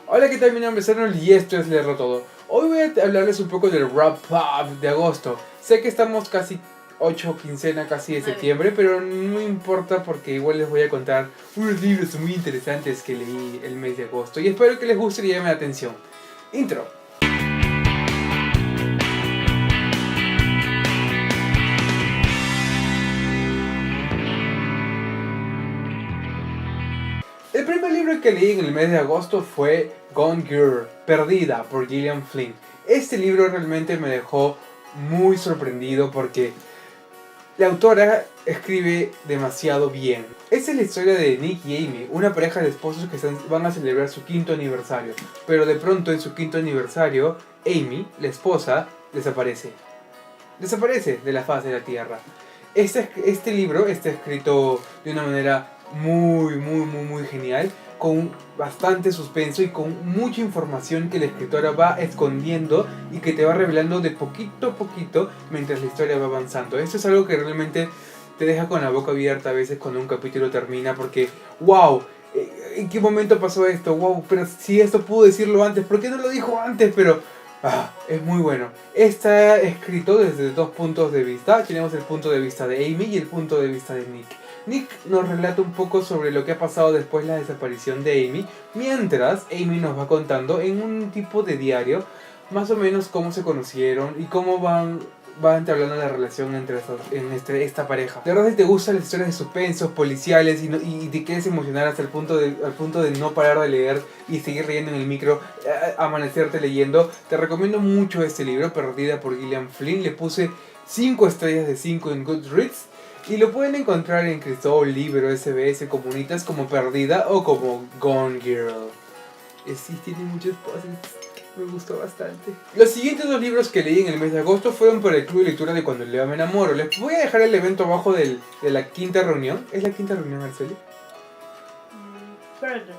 Hola, ¿qué tal? Mi nombre es Arnold y esto es Leerlo Todo. Hoy voy a hablarles un poco del wrap up de agosto. Sé que estamos casi 8 quincena casi de septiembre, pero no importa porque igual les voy a contar unos libros muy interesantes que leí el mes de agosto y espero que les guste y llame la atención. Intro. El primer libro que leí en el mes de agosto fue Gone Girl, Perdida, por Gillian Flynn. Este libro realmente me dejó muy sorprendido porque la autora escribe demasiado bien. Esta es la historia de Nick y Amy, una pareja de esposos que van a celebrar su quinto aniversario. Pero de pronto en su quinto aniversario, Amy, la esposa, desaparece. Desaparece de la faz de la tierra. Este libro está escrito de una manera muy genial, con bastante suspenso y con mucha información que la escritora va escondiendo y que te va revelando de poquito a poquito mientras la historia va avanzando. Esto es algo que realmente te deja con la boca abierta a veces cuando un capítulo termina porque, wow, ¿en qué momento pasó esto? Wow, pero si esto pudo decirlo antes, ¿por qué no lo dijo antes? Pero es muy bueno. Está escrito desde dos puntos de vista. Tenemos el punto de vista de Amy y el punto de vista de Nick. Nick nos relata un poco sobre lo que ha pasado después de la desaparición de Amy, mientras Amy nos va contando en un tipo de diario más o menos cómo se conocieron y cómo va entablando la relación entre esta pareja. De verdad, si te gustan las historias de suspensos, policiales y te quieres emocionar hasta el punto de no parar de leer y seguir leyendo en el micro, amanecerte leyendo, te recomiendo mucho este libro, Perdida por Gillian Flynn. Le puse 5 estrellas de 5 en Goodreads. Y lo pueden encontrar en Crisol, Libro, SBS, Comunitas como Perdida o como Gone Girl. Sí, tiene muchos posits. Me gustó bastante. Los siguientes dos libros que leí en el mes de agosto fueron por el club de lectura de Cuando Leo me enamoro. Les voy a dejar el evento abajo de la quinta reunión. ¿Es la quinta reunión, Arceli? Espérate.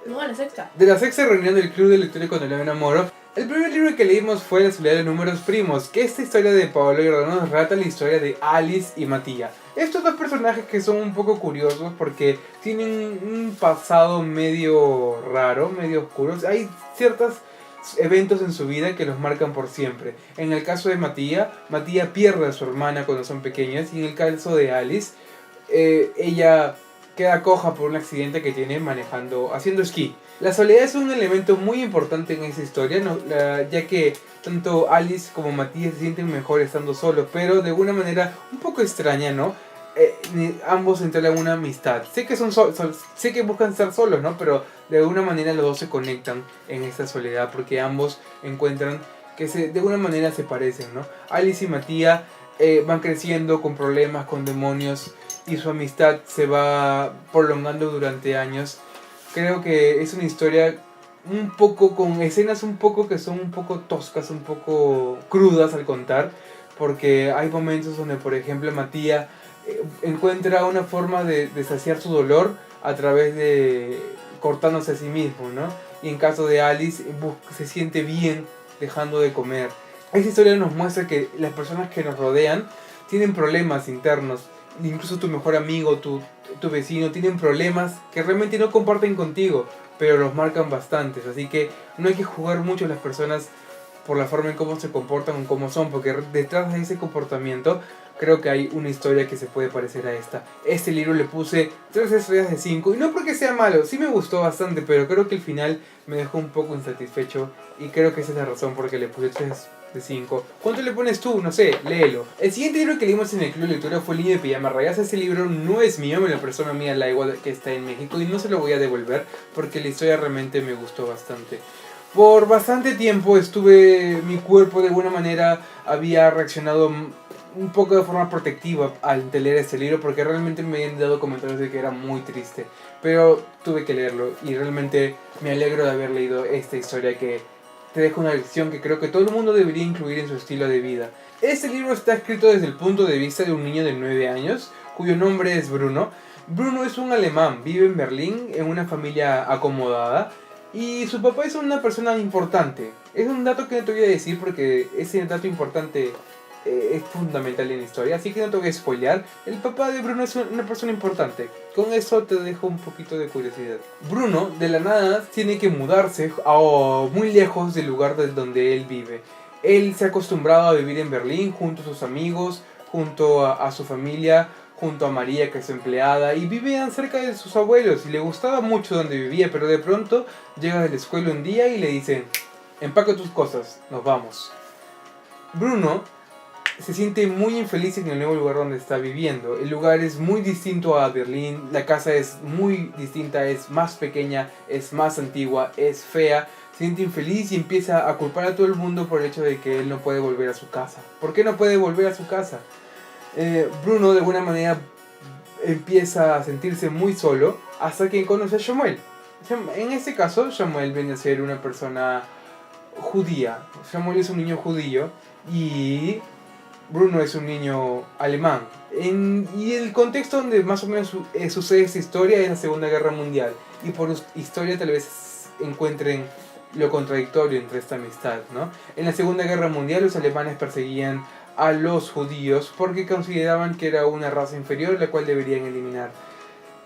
No, la sexta. De la sexta reunión del club de lectura de Cuando Leo me enamoro. El primer libro que leímos fue La soledad de números primos, que esta historia de Pablo Giordano nos relata la historia de Alice y Matías. Estos dos personajes que son un poco curiosos porque tienen un pasado medio raro, medio oscuro. Hay ciertos eventos en su vida que los marcan por siempre. En el caso de Matías pierde a su hermana cuando son pequeñas, y en el caso de Alice, ella queda coja por un accidente que tiene haciendo esquí. La soledad es un elemento muy importante en esa historia, ya que tanto Alice como Matías se sienten mejor estando solos, pero de una manera un poco extraña, ¿no? Ambos entablan una amistad. Sé que sé que buscan estar solos, ¿no? Pero de alguna manera los dos se conectan en esta soledad porque ambos encuentran que de alguna manera se parecen, ¿no? Alice y Matías van creciendo con problemas, con demonios, y su amistad se va prolongando durante años. Creo que es una historia un poco con escenas un poco que son un poco toscas, un poco crudas al contar, porque hay momentos donde, por ejemplo, Matías encuentra una forma de saciar su dolor a través de cortándose a sí mismo, ¿no? Y en caso de Alice, se siente bien dejando de comer. Esta historia nos muestra que las personas que nos rodean tienen problemas internos. Incluso tu mejor amigo, tu vecino, tienen problemas que realmente no comparten contigo, pero los marcan bastantes. Así que no hay que juzgar mucho a las personas por la forma en cómo se comportan o cómo son, porque detrás de ese comportamiento creo que hay una historia que se puede parecer a esta. Este libro le puse 3 estrellas de 5, y no porque sea malo, sí me gustó bastante, pero creo que el final me dejó un poco insatisfecho, y creo que esa es la razón por la que le puse 3 de 5. ¿Cuánto le pones tú? No sé, léelo. El siguiente libro que leímos en el club de lectura fue El niño de pijama rayas. Ese libro no es mío, me lo prestó una amiga Laiwa que está en México, y no se lo voy a devolver porque la historia realmente me gustó bastante. Por bastante tiempo mi cuerpo de alguna manera había reaccionado un poco de forma protectiva al leer este libro, porque realmente me habían dado comentarios de que era muy triste, pero tuve que leerlo y realmente me alegro de haber leído esta historia que te deja una lección que creo que todo el mundo debería incluir en su estilo de vida. Este libro está escrito desde el punto de vista de un niño de 9 años, cuyo nombre es Bruno. Bruno es un alemán, vive en Berlín en una familia acomodada, y su papá es una persona importante. Es un dato que no te voy a decir porque ese dato importante es fundamental en la historia, así que no te voy a spoilear. El papá de Bruno es una persona importante. Con eso te dejo un poquito de curiosidad. Bruno, de la nada, tiene que mudarse muy lejos del lugar donde él vive. Él se ha acostumbrado a vivir en Berlín junto a sus amigos, junto a su familia, junto a María, que es empleada, y vivían cerca de sus abuelos y le gustaba mucho donde vivía, pero de pronto llega de la escuela un día y le dicen: empaca tus cosas, nos vamos. Bruno se siente muy infeliz en el nuevo lugar donde está viviendo. El lugar es muy distinto a Berlín, la casa es muy distinta, es más pequeña, es más antigua, es fea. Se siente infeliz y empieza a culpar a todo el mundo por el hecho de que él no puede volver a su casa. ¿Por qué no puede volver a su casa? Bruno de alguna manera empieza a sentirse muy solo hasta que conoce a Samuel. En este caso, Samuel viene a ser una persona judía. Samuel es un niño judío y Bruno es un niño alemán. Y el contexto donde más o menos sucede esta historia es la Segunda Guerra Mundial. Y por historia tal vez encuentren lo contradictorio entre esta amistad, ¿no? En la Segunda Guerra Mundial los alemanes perseguían a los judíos porque consideraban que era una raza inferior la cual deberían eliminar.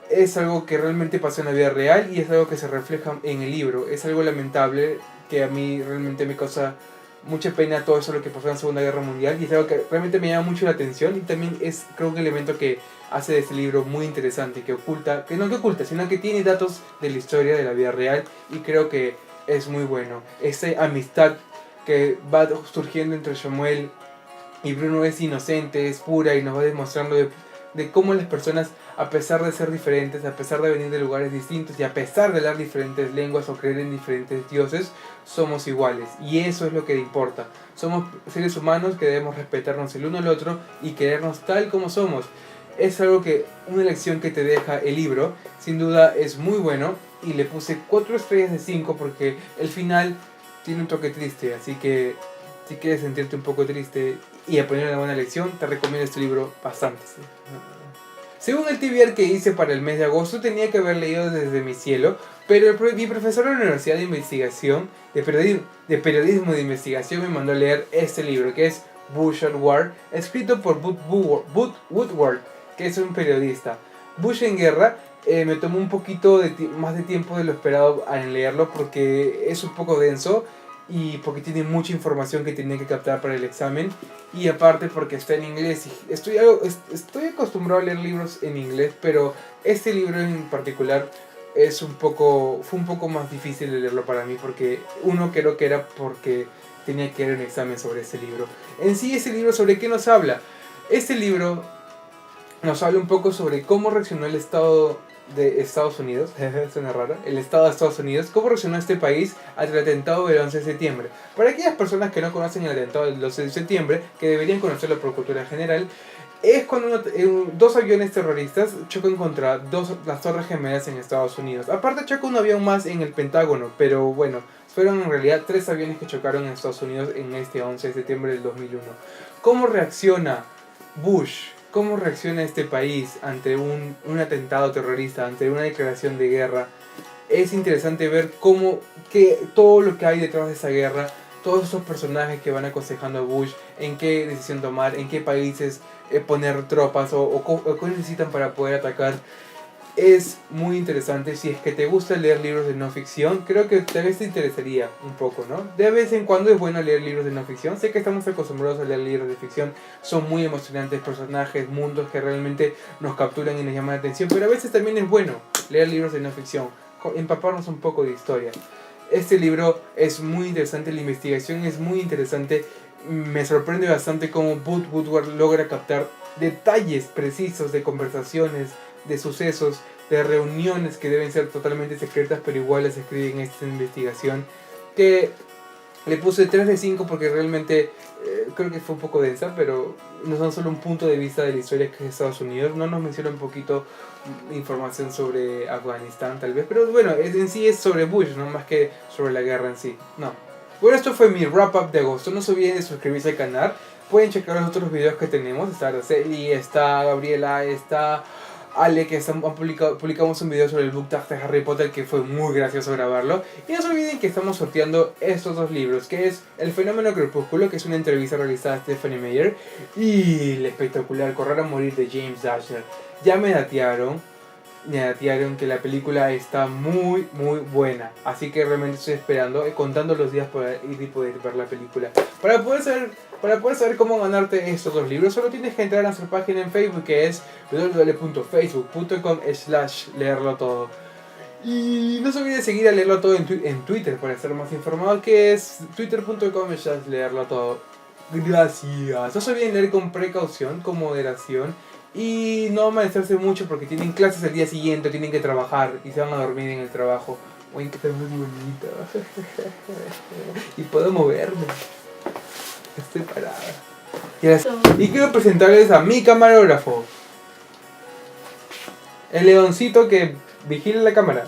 Es algo que realmente pasó en la vida real y es algo que se refleja en el libro. Es algo lamentable que a mí realmente me causa mucha pena todo eso lo que pasó en la Segunda Guerra Mundial y es algo que realmente me llama mucho la atención y también es, creo, un elemento que hace de este libro muy interesante, que oculta, sino que tiene datos de la historia de la vida real y creo que es muy bueno. Esa amistad que va surgiendo entre Samuel y Bruno es inocente, es pura y nos va demostrando de cómo las personas, a pesar de ser diferentes, a pesar de venir de lugares distintos y a pesar de hablar diferentes lenguas o creer en diferentes dioses, somos iguales. Y eso es lo que importa. Somos seres humanos que debemos respetarnos el uno al otro y querernos tal como somos. Es algo que, una lección que te deja el libro, sin duda es muy bueno y le puse 4 estrellas de 5 porque el final tiene un toque triste, así que si quieres sentirte un poco triste y aprender una buena lección, te recomiendo este libro bastante. ¿Sí? Según el TBR que hice para el mes de agosto, tenía que haber leído Desde mi cielo, pero mi profesor de la Universidad de Investigación, de Periodismo de Investigación, me mandó a leer este libro, que es Bush at War, escrito por Bud Woodward, que es un periodista. Bush en guerra. Me tomó un poquito más de tiempo de lo esperado en leerlo porque es un poco denso y porque tiene mucha información que tiene que captar para el examen y aparte porque está en inglés. Estoy acostumbrado a leer libros en inglés, pero este libro en particular fue un poco más difícil de leerlo para mí porque creo que era porque tenía que dar un examen sobre este libro. En sí, ese libro, ¿sobre qué nos habla? Este libro nos habla un poco sobre cómo reaccionó el Estado de Estados Unidos, suena raro, el Estado de Estados Unidos, cómo reaccionó este país ante el atentado del 11 de septiembre. Para aquellas personas que no conocen el atentado del 11 de septiembre, que deberían conocerlo por cultura general, es cuando dos aviones terroristas chocan contra las Torres Gemelas en Estados Unidos. Aparte choca un avión más en el Pentágono, pero bueno, fueron en realidad 3 aviones que chocaron en Estados Unidos en este 11 de septiembre del 2001. ¿Cómo reacciona Bush? ¿Cómo reacciona este país ante un atentado terrorista, ante una declaración de guerra? Es interesante ver todo lo que hay detrás de esa guerra, todos esos personajes que van aconsejando a Bush, en qué decisión tomar, en qué países poner tropas o qué necesitan para poder atacar. Es muy interesante. Si es que te gusta leer libros de no ficción, creo que tal vez te interesaría un poco, ¿no? De vez en cuando es bueno leer libros de no ficción. Sé que estamos acostumbrados a leer libros de ficción, son muy emocionantes, personajes, mundos que realmente nos capturan y nos llaman la atención, pero a veces también es bueno leer libros de no ficción, empaparnos un poco de historia. Este libro es muy interesante, la investigación es muy interesante. Me sorprende bastante cómo Bud Woodward logra captar detalles precisos de conversaciones, de sucesos, de reuniones que deben ser totalmente secretas, pero igual las escribe en esta investigación, que le puse 3 de 5 porque realmente creo que fue un poco densa, pero no son solo un punto de vista de la historia que es Estados Unidos, no nos menciona un poquito información sobre Afganistán tal vez, pero bueno, en sí es sobre Bush, no más que sobre la guerra en sí, no. Bueno, esto fue mi wrap up de agosto, no se olviden de suscribirse al canal, pueden checar los otros videos que tenemos, está Araceli, está Gabriela, está Ale, que publicamos un video sobre el book tag de Harry Potter que fue muy gracioso grabarlo. Y no se olviden que estamos sorteando estos dos libros, que es El fenómeno crepúsculo, que es una entrevista realizada a Stephanie Meyer, y el espectacular Correr a morir de James Dashner. Ya me datearon que la película está muy buena, así que realmente estoy esperando, contando los días para ir y poder ver la película. Para poder saber cómo ganarte estos dos libros, solo tienes que entrar a nuestra página en Facebook, que es www.facebook.com/leerlo todo. Y no se olviden seguir a Leerlo Todo en Twitter para estar más informado, que es twitter.com/leerlo todo. Gracias. No se olviden leer con precaución, con moderación, y no amanecerse mucho porque tienen clases el día siguiente, tienen que trabajar y se van a dormir en el trabajo. Uy, que está muy bonita. Y puedo moverme. Estoy parada. Y quiero presentarles a mi camarógrafo. El leoncito que vigila la cámara.